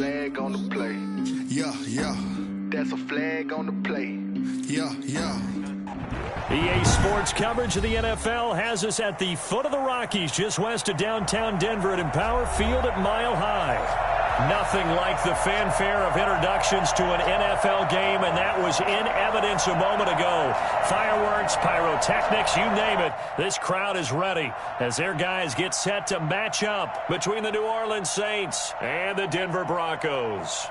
flag on the play. Yeah, yeah. That's a flag on the play. Yeah, yeah. EA Sports coverage of the NFL has us at the foot of the Rockies, just west of downtown Denver at Empower Field at Mile High. Nothing like the fanfare of introductions to an NFL game, and that was in evidence a moment ago. Fireworks, pyrotechnics, you name it. This crowd is ready as their guys get set to match up between the New Orleans Saints and the Denver Broncos.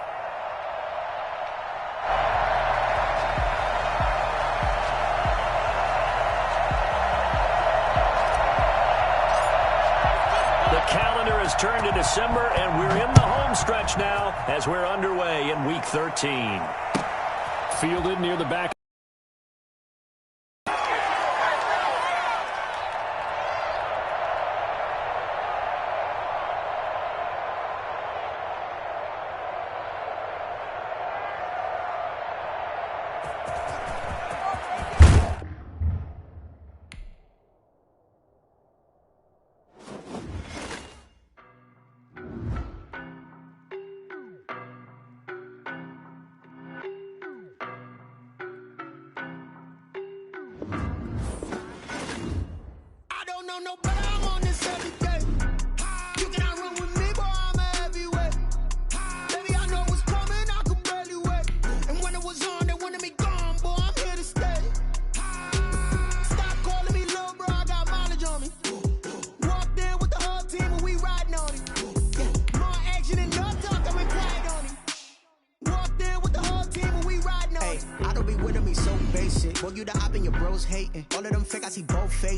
Turned to December, and we're in the home stretch now as we're underway in Week 13. Fielded near the back.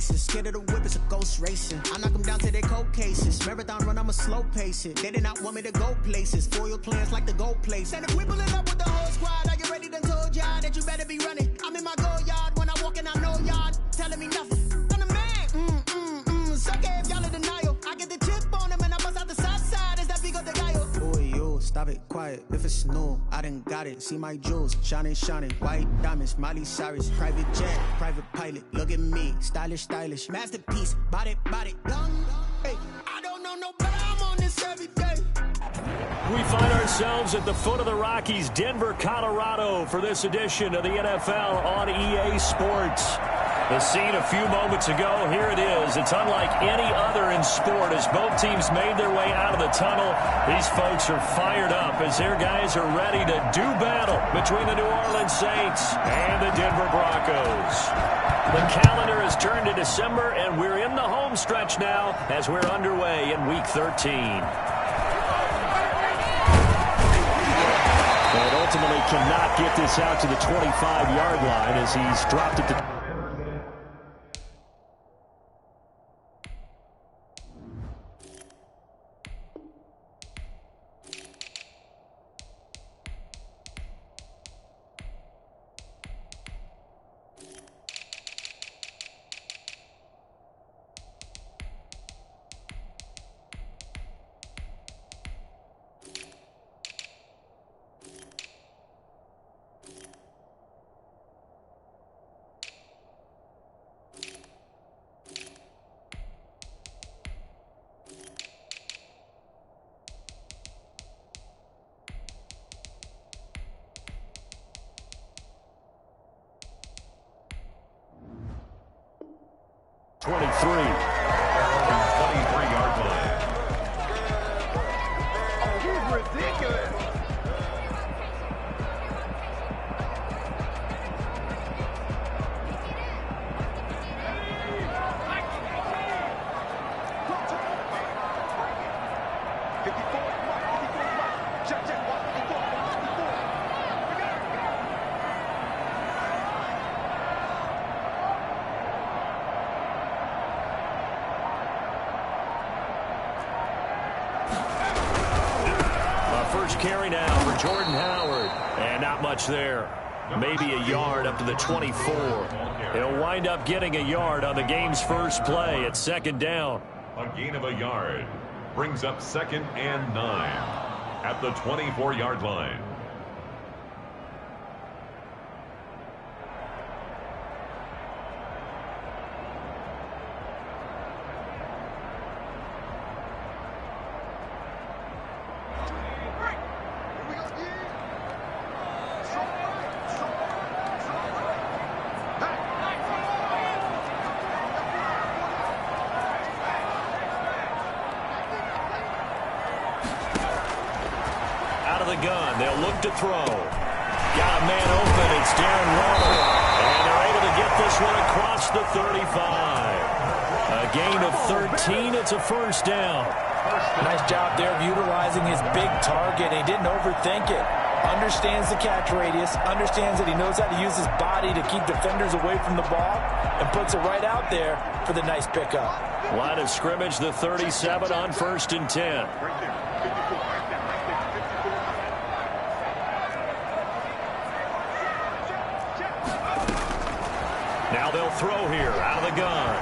Scared of the whip, it's a ghost racing. I knock them down to their cold cases. Marathon run, I'ma slow pace it. They did not want me to go places. Foil plans like the gold place. And if we pulling up with the whole squad, are you ready? Done told y'all that you better be running. I'm in my go yard when I walk in, I know y'all telling me nothing. I'm the man. Suck it if y'all in denial. I get the chip on them and I bust out the south side. Is that Vigo de Gallo? Boy, yo, stop it, quiet. If it's new, I done got it. See my jewels, shining. White diamonds, Miley Cyrus. Private jet, private pilot. Look at me, stylish. Masterpiece, body, done. Hey, I don't know no better, I'm on this every day. We find ourselves at the foot of the Rockies, Denver, Colorado, for this edition of the NFL on EA Sports. The scene a few moments ago, here it is. It's unlike any other in sport as both teams made their way out of the tunnel. These folks are fired up as their guys are ready to do battle between the New Orleans Saints and the Denver Broncos. The calendar has turned to December, and we're in the home stretch now as we're underway in Week 13. And ultimately cannot get this out to the 25-yard line as he's dropped it to... 23. 23-yard line. Oh, he's ridiculous. Carry now for Jordan Howard. And not much there. Maybe a yard up to the 24. He'll wind up getting a yard on the game's first play at second down. A gain of a yard brings up 2nd and 9 at the 24-yard line. the gun. They'll look to throw. Got a man open. It's Darren Waller. And they're able to get this one across the 35. A gain of 13. It's a first down. Nice job there of utilizing his big target. He didn't overthink it. Understands the catch radius. Understands that he knows how to use his body to keep defenders away from the ball. And puts it right out there for the nice pickup. Line of scrimmage, the 37 on 1st and 10. Now they'll throw here out of the gun.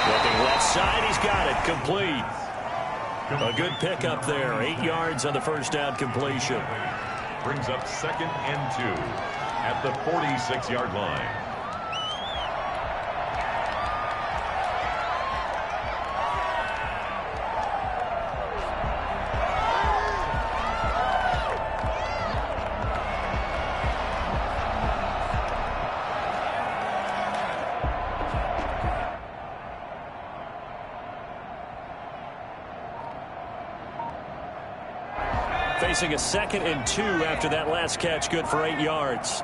Looking left side, he's got it. Complete. A good pickup there. 8 yards on the first down completion. Brings up 2nd and 2 at the 46-yard line. Facing a 2nd and 2 after that last catch, good for 8 yards.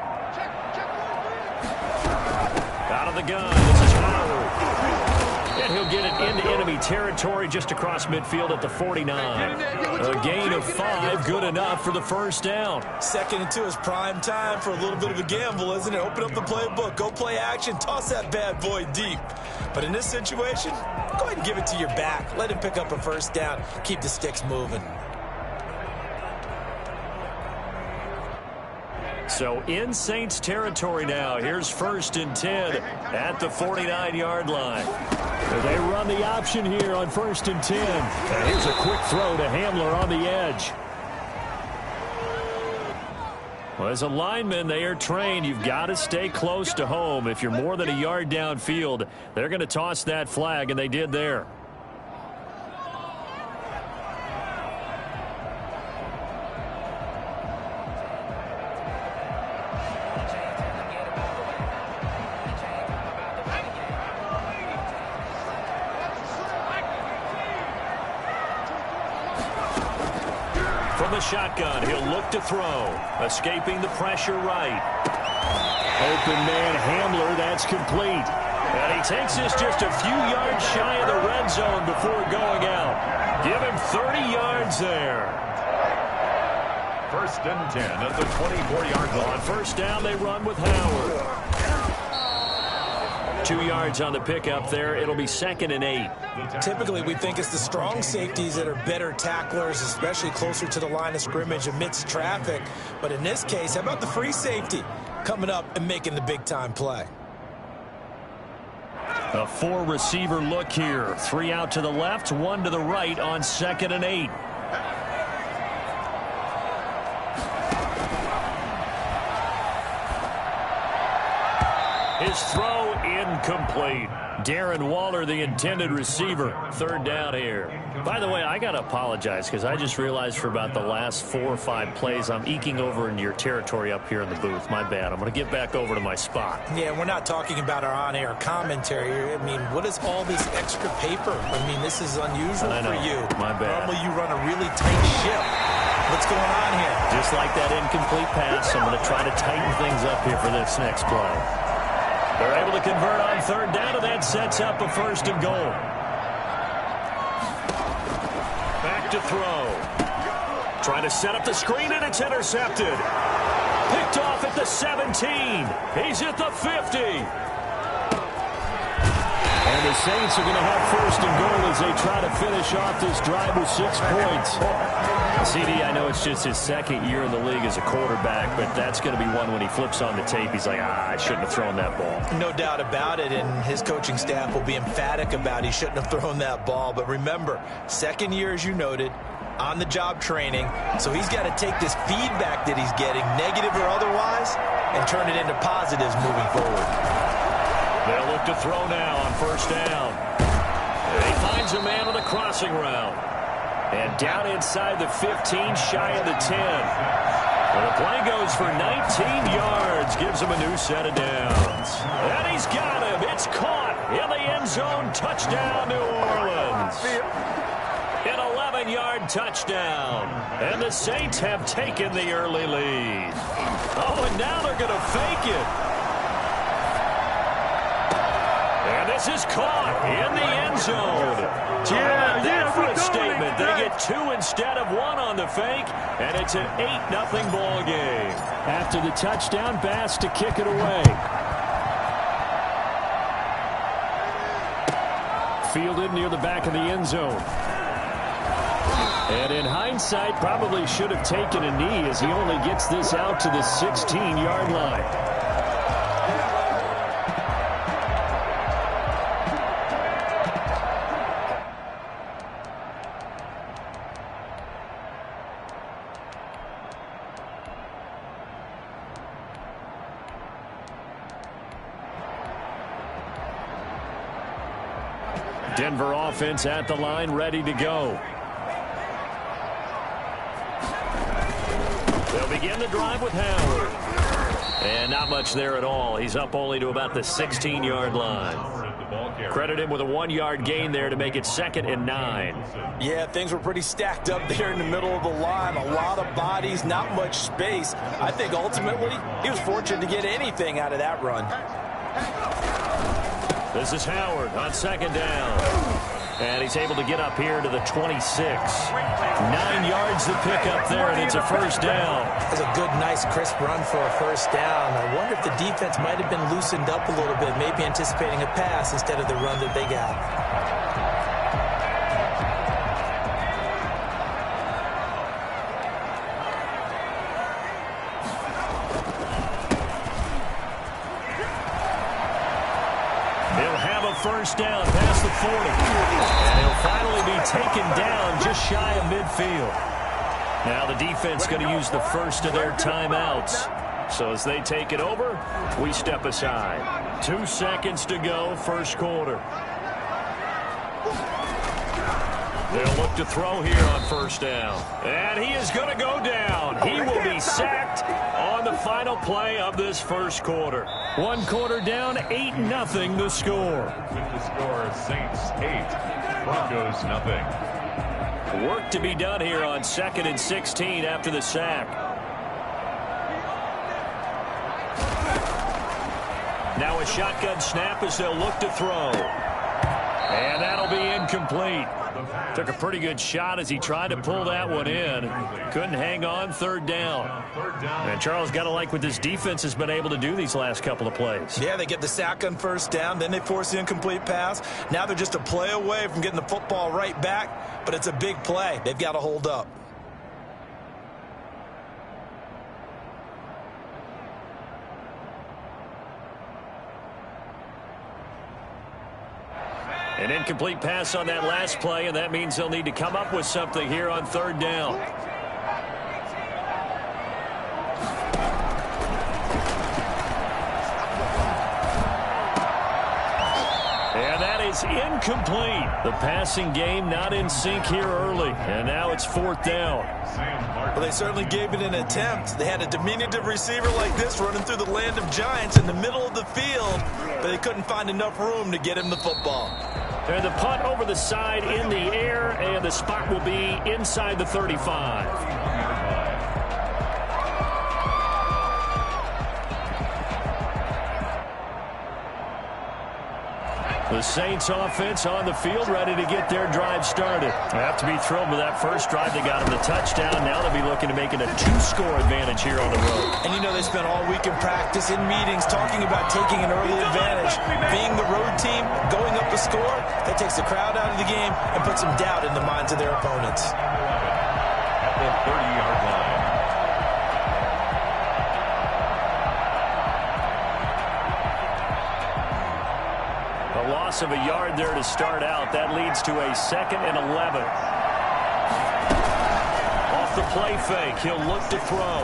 Out of the gun, this is Howard. And he'll get it into enemy territory just across midfield at the 49. A gain of 5, good enough for the first down. 2nd and 2 is prime time for a little bit of a gamble, isn't it? Open up the playbook, go play action, toss that bad boy deep. But in this situation, go ahead and give it to your back. Let him pick up a first down, keep the sticks moving. So in Saints territory now. Here's 1st and 10 at the 49-yard line. They run the option here on 1st and 10. And here's a quick throw to Hamler on the edge. Well, as a lineman, they are trained. You've got to stay close to home. If you're more than a yard downfield, they're going to toss that flag, and they did there. The shotgun, he'll look to throw, escaping the pressure right. Open man Hamler, that's complete. And he takes this just a few yards shy of the red zone before going out. Give him 30 yards there. 1st and 10 at the 24-yard line. On first down, they run with Howard. 2 yards on the pickup there. It'll be 2nd and 8. Typically, we think it's the strong safeties that are better tacklers, especially closer to the line of scrimmage amidst traffic. But in this case, how about the free safety coming up and making the big-time play? A 4-receiver look here. 3 out to the left, 1 to the right on 2nd and 8. His throw incomplete. Darren Waller, the intended receiver. 3rd down here. By the way, I got to apologize because I just realized for about the last 4 or 5 plays, I'm eking over into your territory up here in the booth. My bad. I'm going to get back over to my spot. Yeah, we're not talking about our on-air commentary. I mean, what is all this extra paper? I mean, this is unusual for you. My bad. Normally, you run a really tight ship. What's going on here? Just like that incomplete pass, I'm going to try to tighten things up here for this next play. They're able to convert on 3rd down, and that sets up a 1st and goal. Back to throw. Trying to set up the screen, and it's intercepted. Picked off at the 17. He's at the 50. And the Saints are going to have 1st and goal as they try to finish off this drive with 6 points. CD, I know it's just his 2nd year in the league as a quarterback, but that's going to be one when he flips on the tape, he's like, I shouldn't have thrown that ball. No doubt about it, and his coaching staff will be emphatic about he shouldn't have thrown that ball. But remember, 2nd year, as you noted, on-the-job training, so he's got to take this feedback that he's getting, negative or otherwise, and turn it into positives moving forward. They'll look to throw now on 1st down. He finds a man on the crossing route. And down inside the 15, shy of the 10. Well, the play goes for 19 yards, gives him a new set of downs. And he's got him. It's caught in the end zone. Touchdown, New Orleans. An 11-yard 60-yard touchdown. And the Saints have taken the early lead. Oh, and now they're going to fake it. And this is caught in the end zone. For a statement. They get 2 instead of 1 on the fake, and it's an 8-0 ball game. After the touchdown, Bass to kick it away. Fielded near the back of the end zone. And in hindsight, probably should have taken a knee as he only gets this out to the 16-yard line. Denver offense at the line, ready to go. They'll begin the drive with Howard. And not much there at all. He's up only to about the 16-yard line. Credit him with a 1-yard gain there to make it 2nd and 9. Yeah, things were pretty stacked up there in the middle of the line. A lot of bodies, not much space. I think ultimately he was fortunate to get anything out of that run. This is Howard on 2nd down. And he's able to get up here to the 26. 9 yards to pick up there, and it's a first down. That's a good, nice, crisp run for a first down. I wonder if the defense might have been loosened up a little bit, maybe anticipating a pass instead of the run that they got. First down past the 40. And he'll finally be taken down just shy of midfield. Now the defense going to use the first of their timeouts. So as they take it over, we step aside. 2 seconds to go, first quarter. They'll look to throw here on first down. And he is going to go down. He will be sacked on the final play of this first quarter. 1 quarter down, 8-0 the score. With the score, Saints 8, Broncos 0. Work to be done here on 2nd and 16 after the sack. Now a shotgun snap as they'll look to throw. And that'll be incomplete. Took a pretty good shot as he tried to pull that one in. Couldn't hang on, 3rd down. And Charles, got to like what this defense has been able to do these last couple of plays. Yeah, they get the sack on first down, then they force the incomplete pass. Now they're just a play away from getting the football right back, but it's a big play. They've got to hold up. An incomplete pass on that last play, and that means they'll need to come up with something here on 3rd down. And that is incomplete. The passing game not in sync here early, and now it's 4th down. Well, they certainly gave it an attempt. They had a diminutive receiver like this running through the land of giants in the middle of the field, but they couldn't find enough room to get him the football. And the punt over the side in the air, and the spot will be inside the 35. The Saints offense on the field, ready to get their drive started. They have to be thrilled with that first drive. They got them the touchdown. Now they'll be looking to make it a 2-score advantage here on the road. And you know they spent all week in practice, in meetings, talking about taking an early advantage. Being the road team, going up a score, that takes the crowd out of the game and puts some doubt in the minds of their opponents. At the 30-yard line. A loss of a yard there to start out. That leads to a 2nd and 11. Off the play fake, he'll look to throw.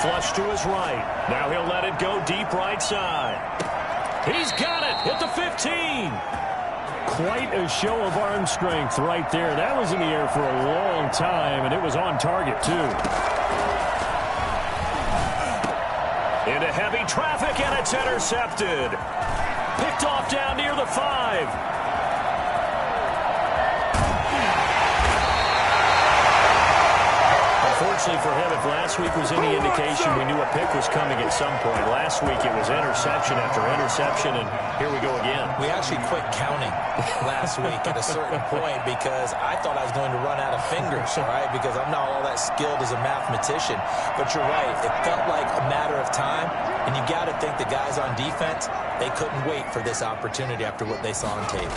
Flush to his right. Now he'll let it go deep right side. He's got it at the 15. Quite a show of arm strength right there. That was in the air for a long time, and it was on target, too. Into heavy traffic, and it's intercepted. Picked off down near the 5. unfortunately for him, if last week was any indication, we knew a pick was coming at some point. Last week it was interception after interception, and here we go again. We actually quit counting last week at a certain point because I thought I was going to run out of fingers, all right, because I'm not all that skilled as a mathematician. But you're right. It felt like a matter of time, and you got to think the guys on defense, they couldn't wait for this opportunity after what they saw on tape.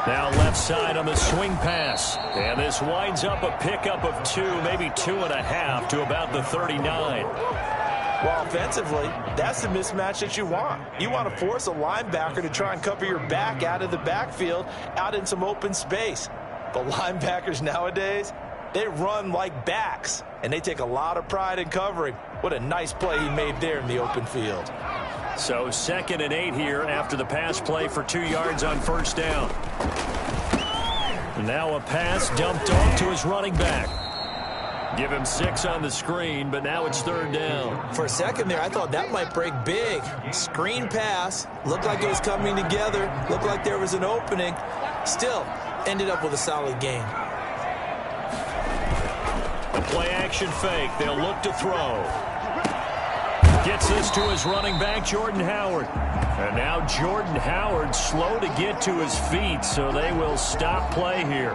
Now left side on the swing pass. And this winds up a pickup of 2, maybe 2.5 to about the 39. Well, offensively, that's the mismatch that you want. You want to force a linebacker to try and cover your back out of the backfield, out in some open space. But linebackers nowadays, they run like backs, and they take a lot of pride in covering. What a nice play he made there in the open field. So 2nd and 8 here after the pass play for 2 yards on first down. Now a pass dumped off to his running back. Give him 6 on the screen, but now it's 3rd down. For a second there, I thought that might break big. Screen pass. Looked like it was coming together. Looked like there was an opening. Still, ended up with a solid gain. A play-action fake. They'll look to throw. Gets this to his running back, Jordan Howard. And now Jordan Howard slow to get to his feet, so they will stop play here.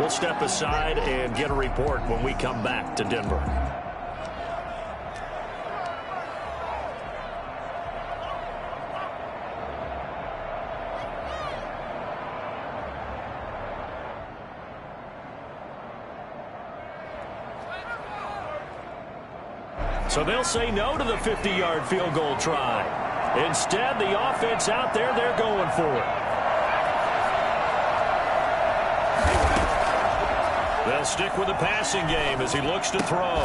We'll step aside and get a report when we come back to Denver. So they'll say no to the 50-yard field goal try. Instead, the offense out there, they're going for it. They'll stick with the passing game as he looks to throw.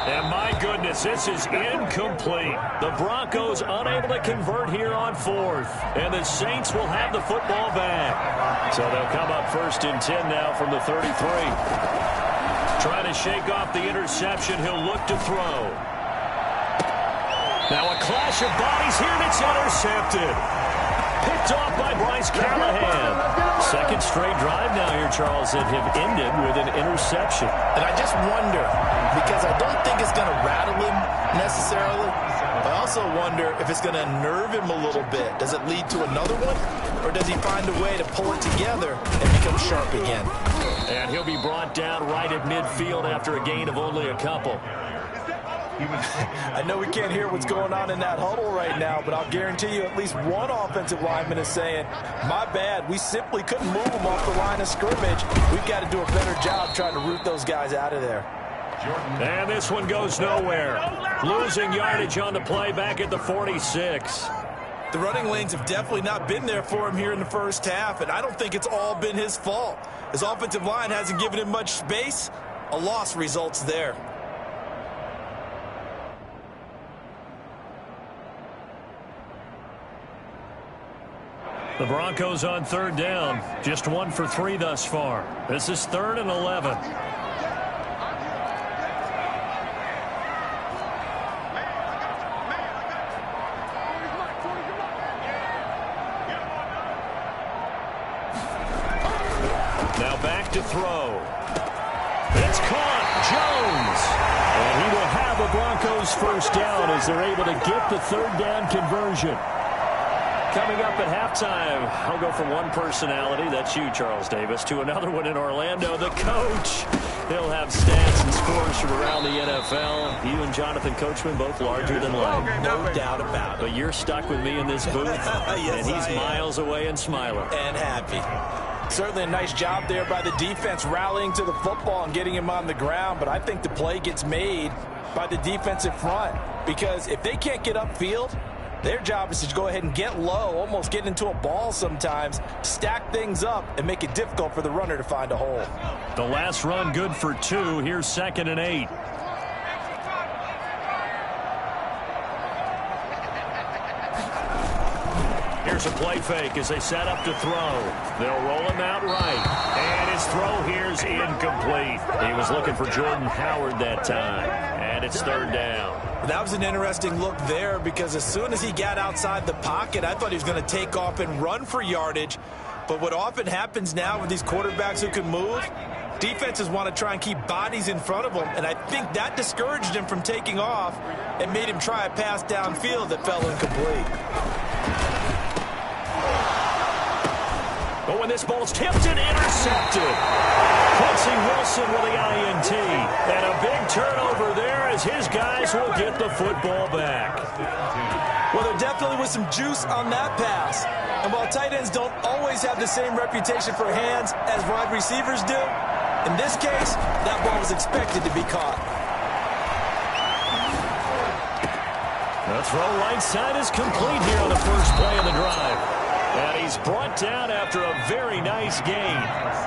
And my goodness, this is incomplete. The Broncos unable to convert here on 4th. And the Saints will have the football back. So they'll come up 1st and 10 now from the 33. Trying to shake off the interception. He'll look to throw. Now a clash of bodies here, and it's intercepted. Picked off by Bryce Callahan. 2nd straight drive now here, Charles, that have ended with an interception. And I just wonder, because I don't think it's going to rattle him necessarily. I also wonder if it's going to nerve him a little bit. Does it lead to another one? Or does he find a way to pull it together and become sharp again? And he'll be brought down right at midfield after a gain of only a couple. I know we can't hear what's going on in that huddle right now, but I'll guarantee you at least one offensive lineman is saying, my bad, we simply couldn't move them off the line of scrimmage. We've got to do a better job trying to root those guys out of there. And this one goes nowhere. Losing yardage on the play back at the 46. The running lanes have definitely not been there for him here in the first half, and I don't think it's all been his fault. His offensive line hasn't given him much space. A loss results there. The Broncos on 3rd down. Just 1 for 3 thus far. This is 3rd and 11. Now back to throw. It's caught. Jones. And he will have the Broncos first down as they're able to get the 3rd down conversion. Coming up at halftime, I'll go from one personality, that's you, Charles Davis, to another one in Orlando, the coach. He'll have stats and scores from around the NFL. You and Jonathan Coachman both larger than life. No doubt about it. But you're stuck with me in this booth, yes, and he's miles away and smiling. And happy. Certainly a nice job there by the defense rallying to the football and getting him on the ground, but I think the play gets made by the defensive front because if they can't get upfield, their job is to go ahead and get low, almost get into a ball sometimes, stack things up, and make it difficult for the runner to find a hole. The last run good for 2. Here's 2nd and 8. Here's a play fake as they set up to throw. They'll roll him out right. And his throw here's incomplete. He was looking for Jordan Howard that time. And it's 3rd down. That was an interesting look there because as soon as he got outside the pocket, I thought he was going to take off and run for yardage. But what often happens now with these quarterbacks who can move, defenses want to try and keep bodies in front of them, and I think that discouraged him from taking off and made him try a pass downfield that fell incomplete. But when this ball's tipped and intercepted, Quincy Wilson with the INT. And a big turnover there as his guys will get the football back. Well, there definitely was some juice on that pass. And while tight ends don't always have the same reputation for hands as wide receivers do, in this case, that ball was expected to be caught. The throw right side is complete here on the first play of the drive. And he's brought down after a very nice gain.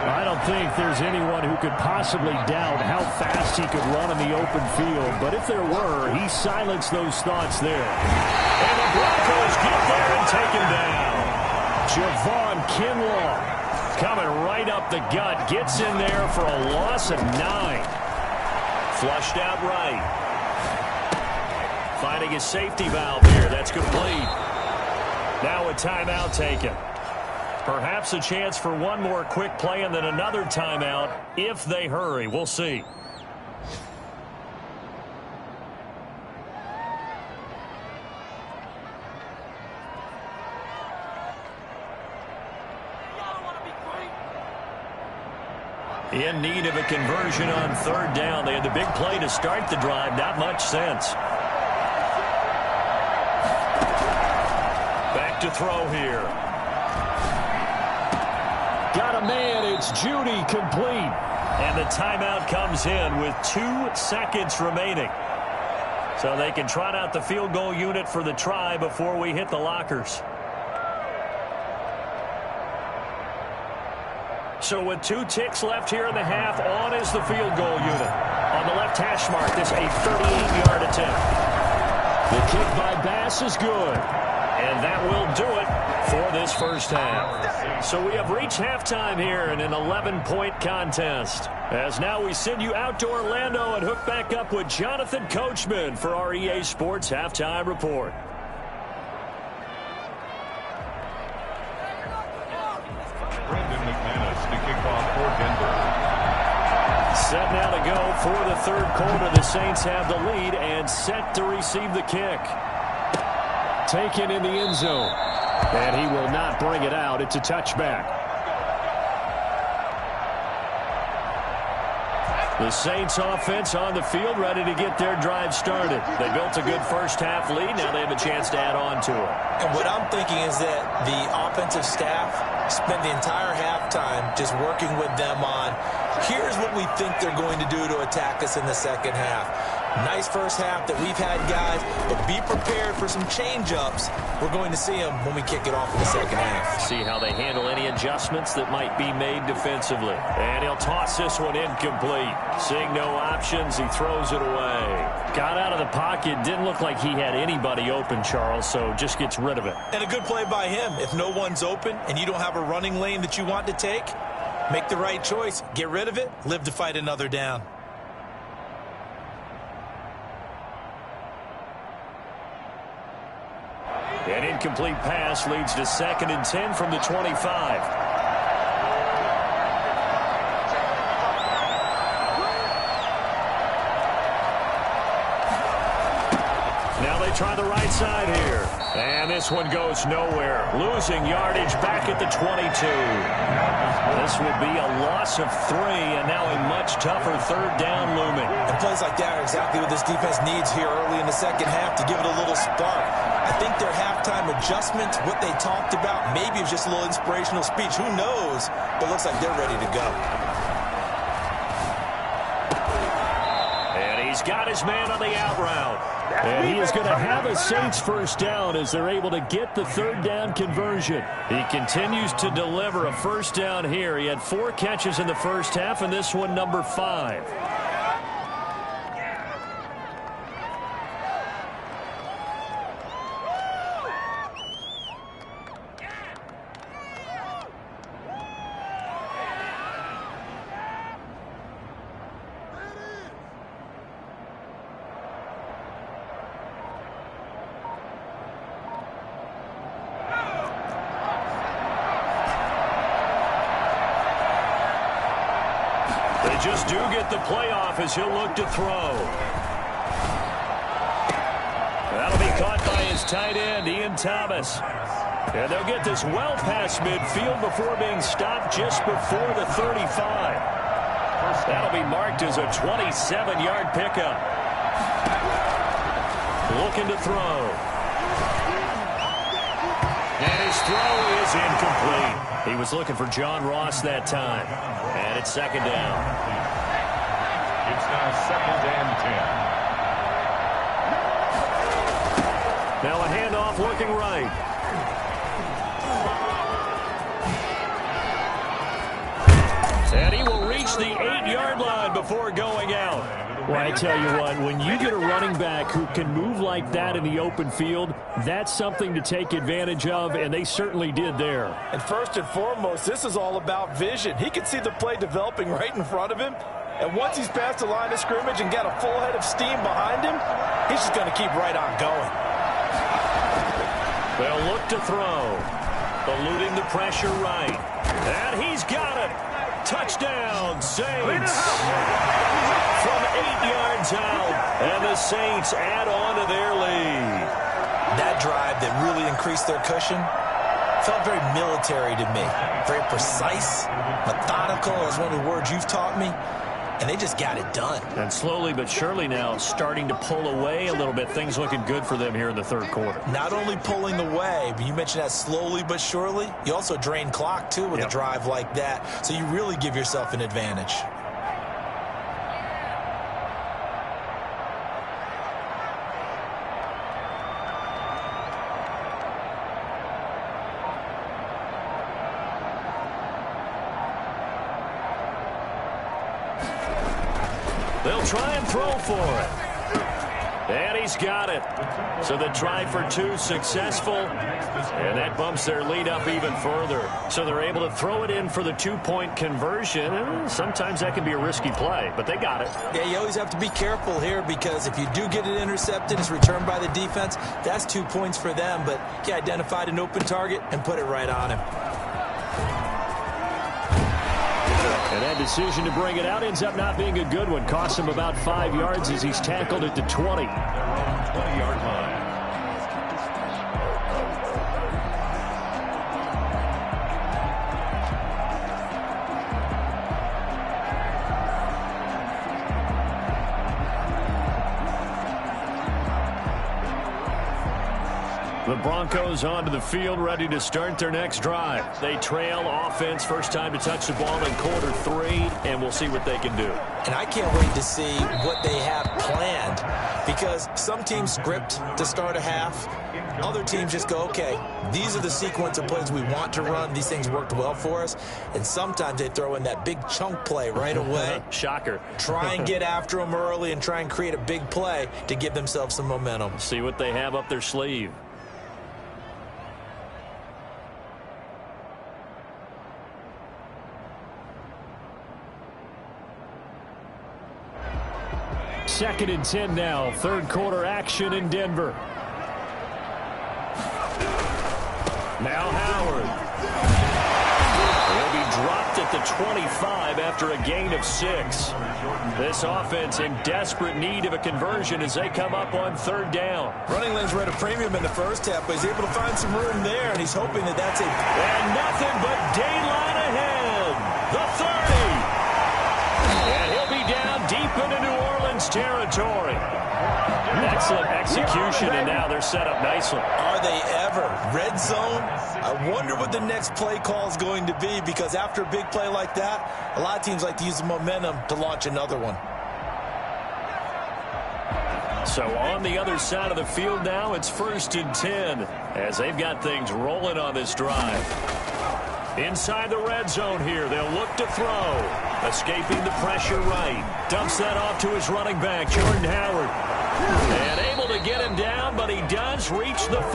I don't think there's anyone who could possibly doubt how fast he could run in the open field. But if there were, he silenced those thoughts there. And the Broncos get there and take him down. Javon Kinlaw coming right up the gut. Gets in there for a loss of 9. Flushed out right. Finding his safety valve here. That's complete. Now a timeout taken. Perhaps a chance for one more quick play and then another timeout if they hurry. We'll see. In need of a conversion on third down. They had the big play to start the drive. Not much sense. To throw here. Got a man. It's Judy, complete. And the timeout comes in with 2 seconds remaining. So they can trot out the field goal unit for the try before we hit the lockers. So with 2 ticks left here in the half, on is the field goal unit. On the left hash mark, this a 38-yard attempt. The kick by Bass is good. And that will do it for this first half. So we have reached halftime here in an 11-point contest. As now we send you out to Orlando and hook back up with Jonathan Coachman for our EA Sports Halftime Report. Brandon McManus to kick off for Denver. Set now to go for the third quarter. The Saints have the lead and set to receive the kick. Taken in the end zone. And he will not bring it out. It's a touchback. The Saints offense on the field, ready to get their drive started. They built a good first half lead. Now they have a chance to add on to it. And what I'm thinking is that the offensive staff spent the entire halftime just working with them on, here's what we think they're going to do to attack us in the second half. Nice first half that we've had, guys, but be prepared for some change-ups. We're going to see them when we kick it off in the second half. See how they handle any adjustments that might be made defensively. And he'll toss this one incomplete. Seeing no options, he throws it away. Got out of the pocket, didn't look like he had anybody open, Charles, so just gets rid of it. And a good play by him. If no one's open and you don't have a running lane that you want to take, make the right choice. Get rid of it, live to fight another down. An incomplete pass leads to 2nd and 10 from the 25. Now they try the right side here. And this one goes nowhere. Losing yardage back at the 22. This will be a loss of 3, and now a much tougher third down looming. And plays like that are exactly what this defense needs here early in the second half to give it a little spark. I think their halftime adjustment, what they talked about, maybe it was just a little inspirational speech. Who knows? But it looks like they're ready to go. And he's got his man on the out route. And he is going to have a Saints first down as they're able to get the third down conversion. He continues to deliver a first down here. He had 4 catches in the first half, and this one number 5. just do get the playoff as he'll look to throw. That'll be caught by his tight end, Ian Thomas. And they'll get this well past midfield before being stopped just before the 35. That'll be marked as a 27-yard pickup. Looking to throw. And his throw is incomplete. He was looking for John Ross that time. And it's second down. It's now second and 10. Now a handoff looking right. And he will reach the 8-yard line before going out. Well, I tell you what, when you get a running back who can move like that in the open field, that's something to take advantage of, and they certainly did there. And first and foremost, this is all about vision. He can see the play developing right in front of him, and once he's past the line of scrimmage and got a full head of steam behind him, he's just going to keep right on going. They'll look to throw. Eluding the pressure right. And he's got it. Touchdown, Saints. From 8 yards out. And the Saints add on to their lead. That drive that really increased their cushion felt very military to me. Very precise, methodical, is one of the words you've taught me. And they just got it done. And slowly but surely now starting to pull away a little bit. Things looking good for them here in the third quarter. Not only pulling away, but you mentioned that slowly but surely. You also drain clock, too, with a drive like that. So you really give yourself an advantage. They'll try and throw for it. And he's got it. So the try for two successful. And that bumps their lead up even further. So they're able to throw it in for the two-point conversion. And sometimes that can be a risky play, but they got it. Yeah, you always have to be careful here because if you do get it intercepted, it's returned by the defense, that's 2 points for them. But he identified an open target and put it right on him. And that decision to bring it out ends up not being a good one. Costs him about 5 yards as he's tackled at the 20. 20-yard line. The Broncos onto the field, ready to start their next drive. They trail offense, first time to touch the ball in quarter 3, and we'll see what they can do. And I can't wait to see what they have planned because some teams script to start a half. Other teams just go, okay, these are the sequence of plays we want to run. These things worked well for us. And sometimes they throw in that big chunk play right away. Shocker. Try and get after them early and try and create a big play to give themselves some momentum. See what they have up their sleeve. Second and 10 now. Third quarter action in Denver. Now Howard. He'll be dropped at the 25 after a gain of 6. This offense in desperate need of a conversion as they come up on third down. Running lanes were at a premium in the first half, but he's able to find some room there, and he's hoping that that's it. And nothing but daylight ahead. The 30. And he'll be down deep into New Orleans territory. Excellent execution, and now they're set up nicely. Are they ever? Red zone? I wonder what the next play call is going to be because after a big play like that, a lot of teams like to use the momentum to launch another one. So on the other side of the field now, it's first and 10 as they've got things rolling on this drive. Inside the red zone here, they'll look to throw. Escaping the pressure right. Dumps that off to his running back, Jordan Howard. And able to get him down, but he does reach the 5.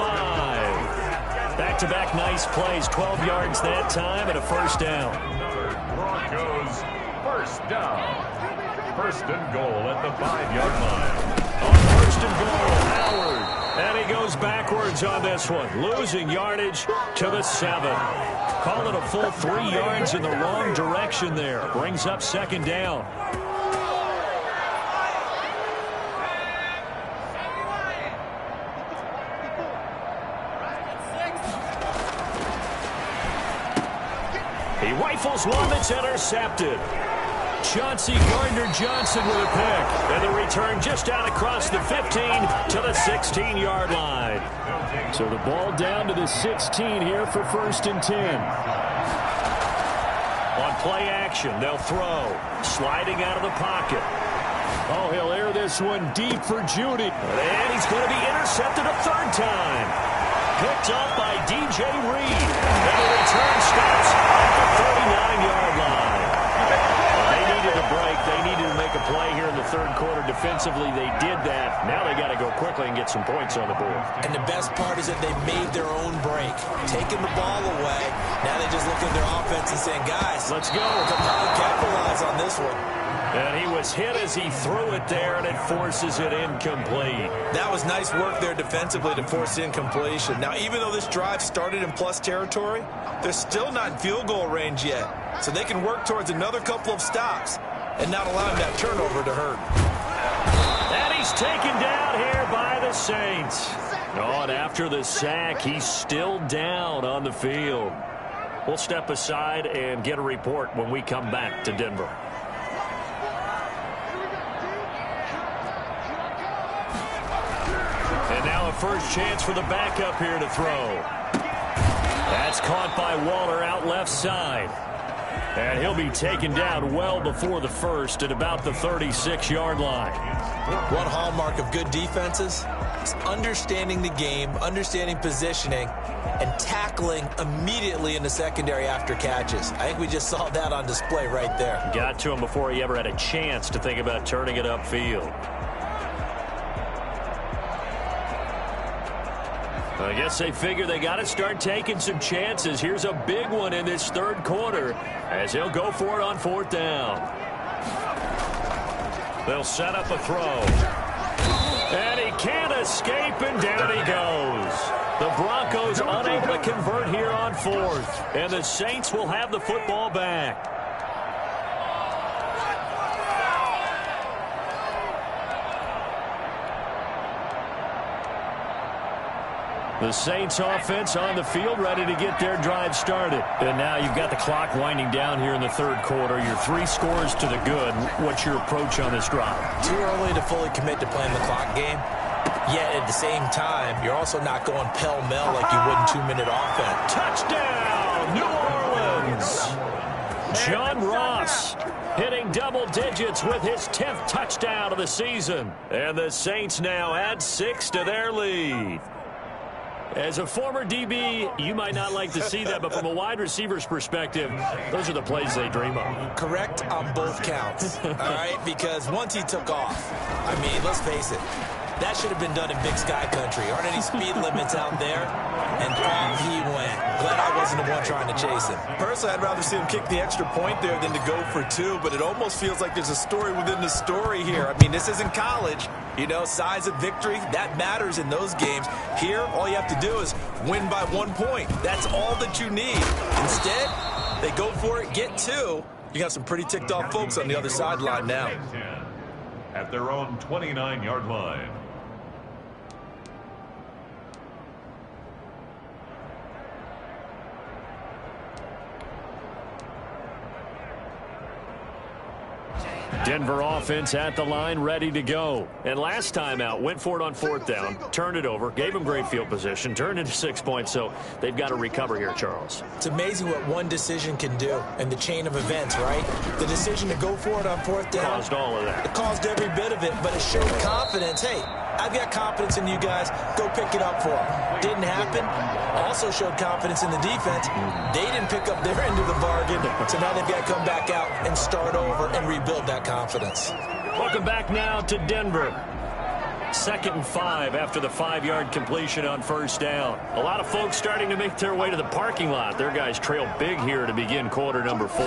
Back-to-back nice plays, 12 yards that time and a first down. Broncos first down. First and goal at the 5-yard line. On first and goal, Howard. And he goes backwards on this one, losing yardage to the 7. Call it a full 3 yards in the wrong direction there. Brings up second down. He rifles one that's intercepted. Chauncey Gardner-Johnson with a pick. And the return just out across the 15 to the 16-yard line. So the ball down to the 16 here for 1st and 10. On play action, they'll throw. Sliding out of the pocket. Oh, he'll air this one deep for Judy. And he's going to be intercepted a 3rd time. Picked up by DJ Reed. And the return stops at the 39-yard line. They needed a break. They needed to make a play here in the 3rd quarter. Defensively, they did that. Now they got to go quickly and get some points on the board. And the best part is that they made their own break. Taking the ball away. Now they just look at their offense and saying, guys, let's go. Capitalize on this one. And he was hit as he threw it there, and it forces it incomplete. That was nice work there defensively to force incompletion. Now, even though this drive started in plus territory, they're still not in field goal range yet. So they can work towards another couple of stops and not allowing that turnover to hurt. And he's taken down here by the Saints. Oh, and after the sack, he's still down on the field. We'll step aside and get a report when we come back to Denver. And now a first chance for the backup here to throw. That's caught by Waller out left side. And he'll be taken down well before the 1st at about the 36-yard line. One hallmark of good defenses is understanding the game, understanding positioning, and tackling immediately in the secondary after catches. I think we just saw that on display right there. Got to him before he ever had a chance to think about turning it upfield. I guess they figure they got to start taking some chances. Here's a big one in this 3rd quarter as he'll go for it on 4th down. They'll set up a throw. And he can't escape, and down he goes. The Broncos unable to convert here on 4th. And the Saints will have the football back. The Saints offense on the field, ready to get their drive started. And now you've got the clock winding down here in the 3rd quarter. You're 3 scores to the good. What's your approach on this drive? Too early to fully commit to playing the clock game. Yet at the same time, you're also not going pell-mell like you would in 2-minute offense. Touchdown, New Orleans! John Ross hitting double digits with his 10th touchdown of the season. And the Saints now add 6 to their lead. As a former DB, you might not like to see that, but from a wide receiver's perspective, those are the plays they dream of. Correct on both counts, all right? Because once he took off, I mean, let's face it, that should have been done in Big Sky Country. Aren't any speed limits out there? And off he went. Glad I wasn't the one trying to chase him. Personally, I'd rather see him kick the extra point there than to go for 2, but it almost feels like there's a story within the story here. I mean, this isn't college. You know, size of victory, that matters in those games. Here, all you have to do is win by 1 point. That's all that you need. Instead, they go for it, get 2. You got some pretty ticked off folks on the other sideline now. At their own 29-yard line. Denver offense at the line, ready to go. And last time out, went for it on 4th down, turned it over, gave them great field position, turned into 6 points, so they've got to recover here, Charles. It's amazing what one decision can do in the chain of events, right? The decision to go for it on 4th down. Caused all of that. It caused every bit of it, but it showed confidence. Hey, I've got confidence in you guys. Go pick it up for them. Didn't happen. Also showed confidence in the defense. They didn't pick up their end of the bargain, so now they've got to come back out and start over and rebuild that confidence. Welcome back now to Denver. 2nd and 5 after the 5-yard completion on 1st down. A lot of folks starting to make their way to the parking lot. Their guys trail big here to begin quarter number 4.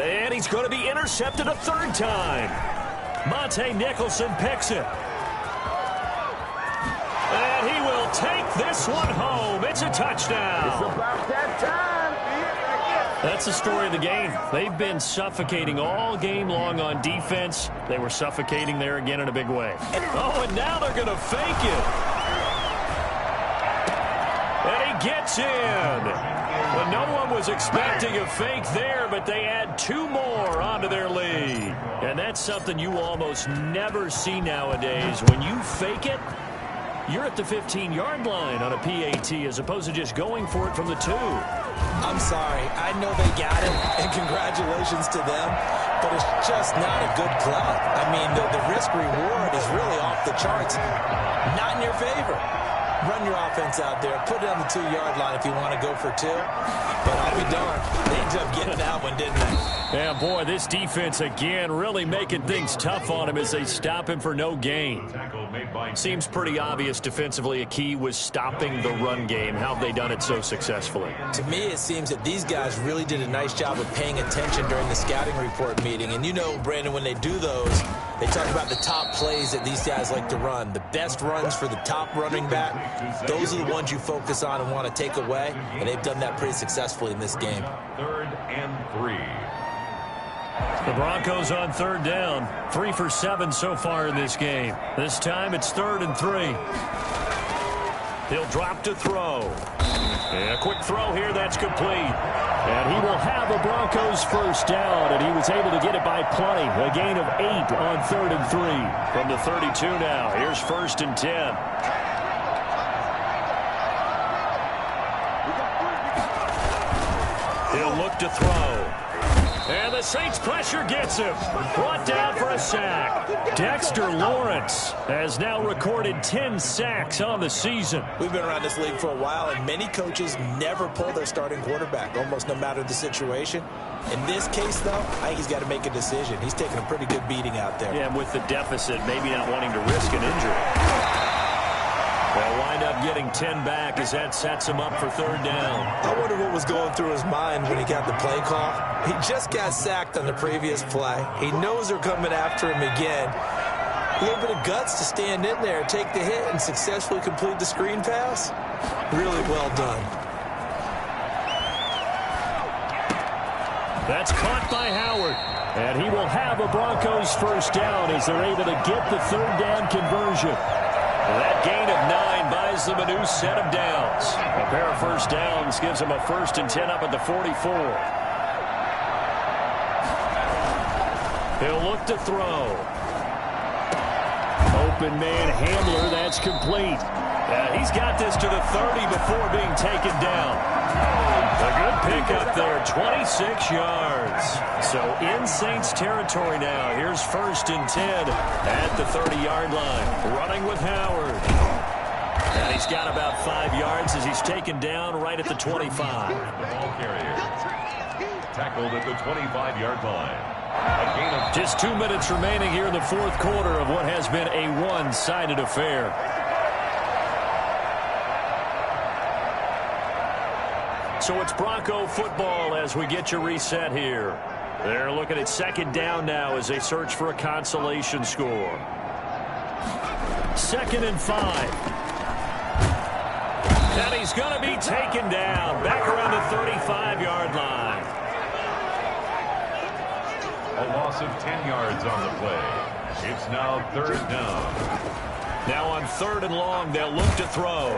And he's going to be intercepted a 3rd time. Monte Nicholson picks it. this one home. It's a touchdown. It's about that time. That's the story of the game. They've been suffocating all game long on defense. They were suffocating there again in a big way. Oh, and now they're going to fake it. And he gets in. Well, no one was expecting a fake there, but they add 2 more onto their lead. And that's something you almost never see nowadays. When you fake it, you're at the 15-yard line on a PAT as opposed to just going for it from the 2. I'm sorry. I know they got it, and congratulations to them, but it's just not a good play. I mean, the risk-reward is really off the charts. Not in your favor. Run your offense out there. Put it on the 2-yard line if you want to go for 2. But I'll be darned. They ended up getting that one, didn't they? Yeah, boy, this defense again really making things tough on him as they stop him for no gain. Seems pretty obvious defensively a key was stopping the run game. How have they done it so successfully? To me, it seems that these guys really did a nice job of paying attention during the scouting report meeting. And you know, Brandon, when they do those, they talk about the top plays that these guys like to run. The best runs for the top running back, those are the ones you focus on and want to take away. And they've done that pretty successfully in this game. 3rd and 3. The Broncos on 3rd down. 3 for 7 so far in this game. This time it's 3rd and 3. He'll drop to throw. And a quick throw here, that's complete. And he will have a Broncos first down, and he was able to get it by plenty. A gain of 8 on 3rd and 3. From the 32 now, here's 1st and 10. He'll look to throw. And the Saints pressure gets him. Brought down for a sack. Dexter Lawrence has now recorded 10 sacks on the season. We've been around this league for a while, and many coaches never pull their starting quarterback, almost no matter the situation. In this case, though, I think he's got to make a decision. He's taking a pretty good beating out there. Yeah, and with the deficit, maybe not wanting to risk an injury. They'll wind up getting 10 back as that sets him up for 3rd down. I wonder what was going through his mind when he got the play call. He just got sacked on the previous play. He knows they're coming after him again. A little bit of guts to stand in there, take the hit, and successfully complete the screen pass. Really well done. That's caught by Howard. And he will have a Broncos first down as they're able to get the 3rd down conversion. That gain of 9 buys them a new set of downs. A pair of first downs gives them a 1st and 10 up at the 44. He'll look to throw. Open man handler, that's complete. He's got this to the 30 before being taken down. A good pickup there, 26 yards. So in Saints territory now. Here's 1st and 10 at the 30-yard line. Running with Howard. And he's got about 5 yards as he's taken down right at the 25. The ball carrier. Tackled at the 25-yard line. A gain of just 2 minutes remaining here in the 4th quarter of what has been a one-sided affair. So it's Bronco football as we get you reset here. They're looking at 2nd down now as they search for a consolation score. 2nd and 5. And he's going to be taken down back around the 35-yard line. a loss of 10 yards on the play. It's now 3rd down. Now on 3rd and long, they'll look to throw.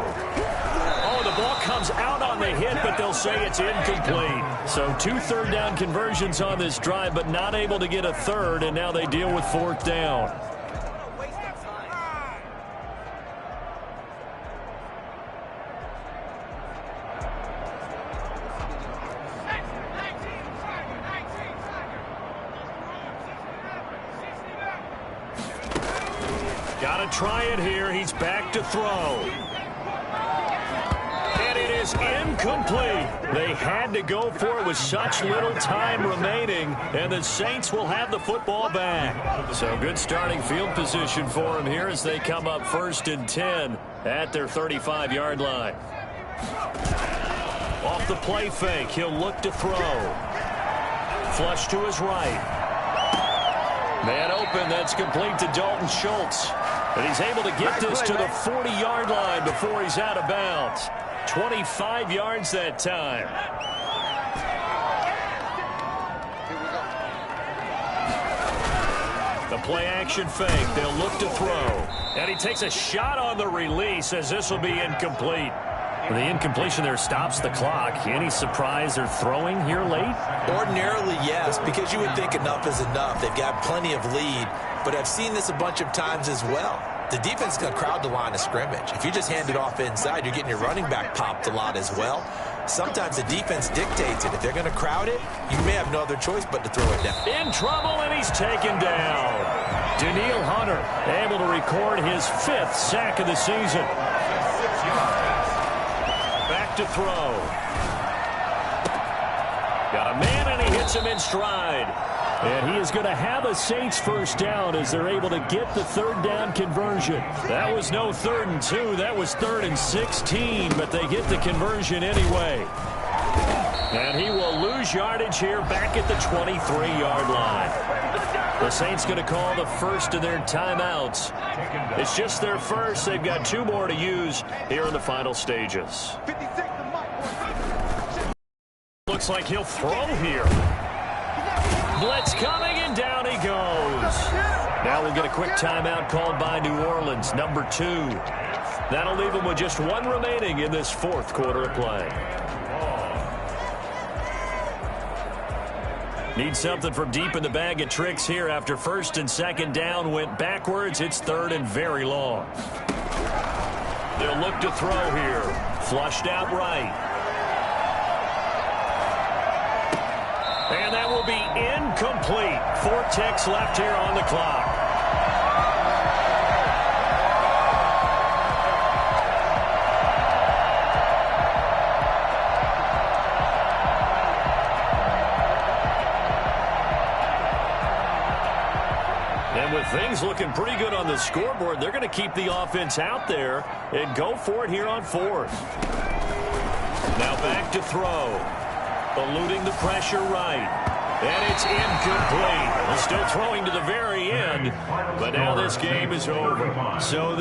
Oh, the ball comes out on the hit, but they'll say it's incomplete. So 2 third down conversions on this drive, but not able to get a third, and now they deal with 4th down. Got to try it here. He's back to throw. And it is incomplete. They had to go for it with such little time remaining, and the Saints will have the football back. So good starting field position for him here as they come up 1st and 10 at their 35-yard line. Off the play fake, he'll look to throw. Flush to his right. Man open, that's complete to Dalton Schultz. And he's able to get this to the 40-yard line before he's out of bounds. 25 yards that time. The play-action fake. They'll look to throw. And he takes a shot on the release as this will be incomplete. The incompletion there stops the clock. Any surprise they're throwing here late? Ordinarily, yes, because you would think enough is enough. They've got plenty of lead, but I've seen this a bunch of times as well. The defense is going to crowd the line of scrimmage. If you just hand it off inside, you're getting your running back popped a lot as well. Sometimes the defense dictates it. If they're going to crowd it, you may have no other choice but to throw it down. In trouble, and he's taken down. Daniil Hunter able to record his 5th sack of the season. Back to throw. Got a man, and he hits him in stride. And he is going to have a Saints first down as they're able to get the 3rd down conversion. That was no 3rd and 2. That was 3rd and 16, but they get the conversion anyway. And he will lose yardage here back at the 23-yard line. The Saints going to call the first of their timeouts. It's just their first. They've got 2 more to use here in the final stages. Looks like he'll throw here. Blitz coming, and down he goes. Now we'll get a quick timeout called by New Orleans, number 2. That'll leave them with just 1 remaining in this 4th quarter of play. Need something from deep in the bag of tricks here after 1st and 2nd down went backwards. It's 3rd and very long. They'll look to throw here. Flushed out right. And that will be incomplete. 4 ticks left here on the clock. And with things looking pretty good on the scoreboard, they're going to keep the offense out there and go for it here on 4th. Now back to throw. Eluding the pressure right. And it's incomplete. Still throwing to the very end. But now this game is over. So